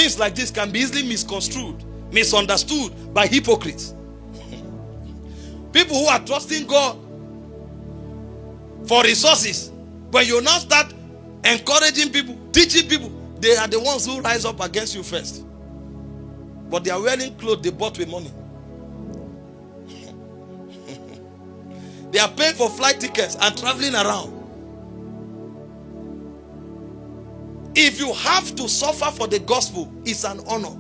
Things like this can be easily misconstrued, misunderstood by hypocrites. People who are trusting God for resources, when you now start encouraging people, teaching people, they are the ones who rise up against you first. But they are wearing clothes they bought with money. They are paying for flight tickets and traveling around. If you have to suffer for the gospel, it's an honor.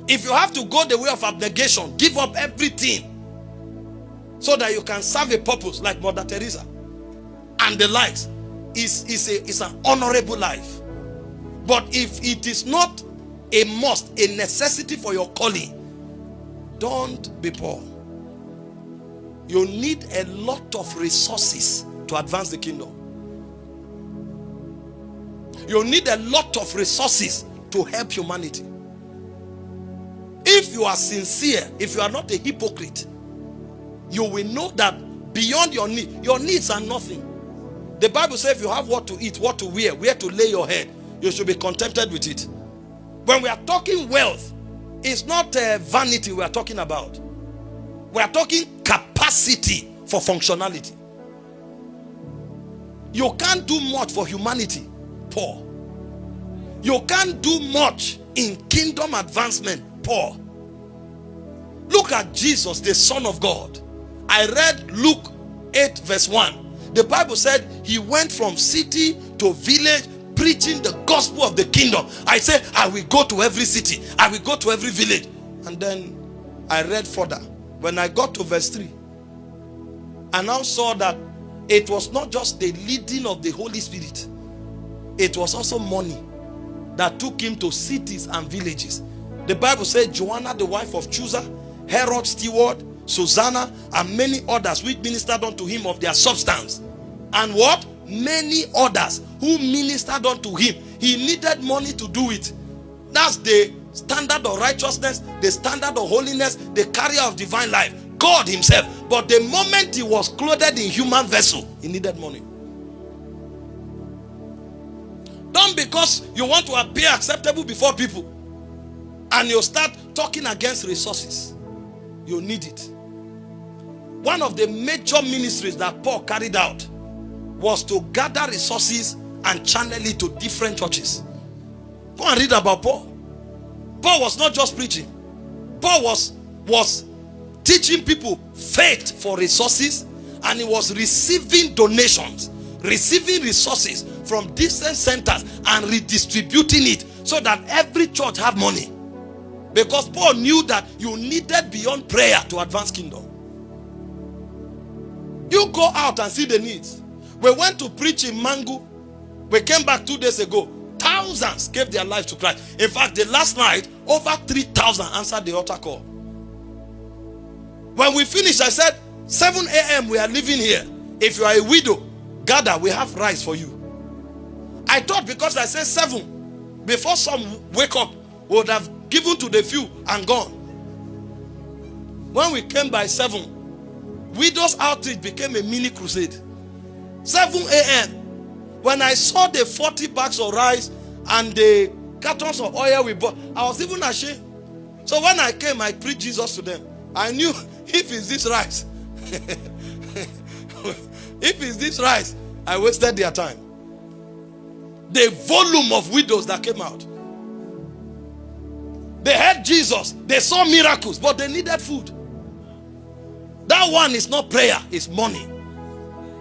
If you have to go the way of abnegation, give up everything so that you can serve a purpose like Mother Teresa and the likes, it's an honorable life. But if it is not a must, a necessity for your calling, don't be poor. You need a lot of resources to advance the kingdom. You need a lot of resources to help humanity. If you are sincere, if you are not a hypocrite, you will know that beyond your needs are nothing. The Bible says if you have what to eat, what to wear, where to lay your head, you should be contented with it. When we are talking wealth, it's not vanity we are talking about. We are talking capacity for functionality. You can't do much for humanity poor. You can't do much in kingdom advancement poor. Look at Jesus, the Son of God. I read Luke 8 verse 1. The Bible said he went from city to village preaching the gospel of the kingdom. I said, I will go to every city. I will go to every village. And then I read further. When I got to verse 3, I now saw that it was not just the leading of the Holy Spirit. It was also money that took him to cities and villages. The Bible said Joanna, the wife of Chusa, Herod steward, Susanna, and many others which ministered unto him of their substance. And what? Many others who ministered unto him. He needed money to do it. That's the standard of righteousness, the standard of holiness, the carrier of divine life, God himself. But the moment he was clothed in human vessel, he needed money. Don't because you want to appear acceptable before people and you start talking against resources. You need it. One of the major ministries that Paul carried out was to gather resources and channel it to different churches. Go and read about Paul. Paul was not just preaching. Paul was teaching people faith for resources, and he was receiving donations, receiving resources from different centers and redistributing it so that every church have money. Because Paul knew that you needed beyond prayer to advance kingdom. You go out and see the needs. We went to preach in Mangu. We came back 2 days ago. Thousands gave their life to Christ. In fact, the last night, over 3,000 answered the altar call. When we finished, I said, 7 a.m. we are leaving here. If you are a widow, gather, we have rice for you. I thought because I said 7, before some wake up, we would have given to the few and gone. When we came by 7, widows outreach became a mini crusade. 7 a.m. When I saw the 40 bags of rice and the cartons of oil we bought, I was even ashamed. So when I came, I preached Jesus to them. I knew if it's this rice, if it's this rice, I wasted their time. The volume of widows that came out. They heard Jesus, they saw miracles, but they needed food. That one is not prayer, it's money.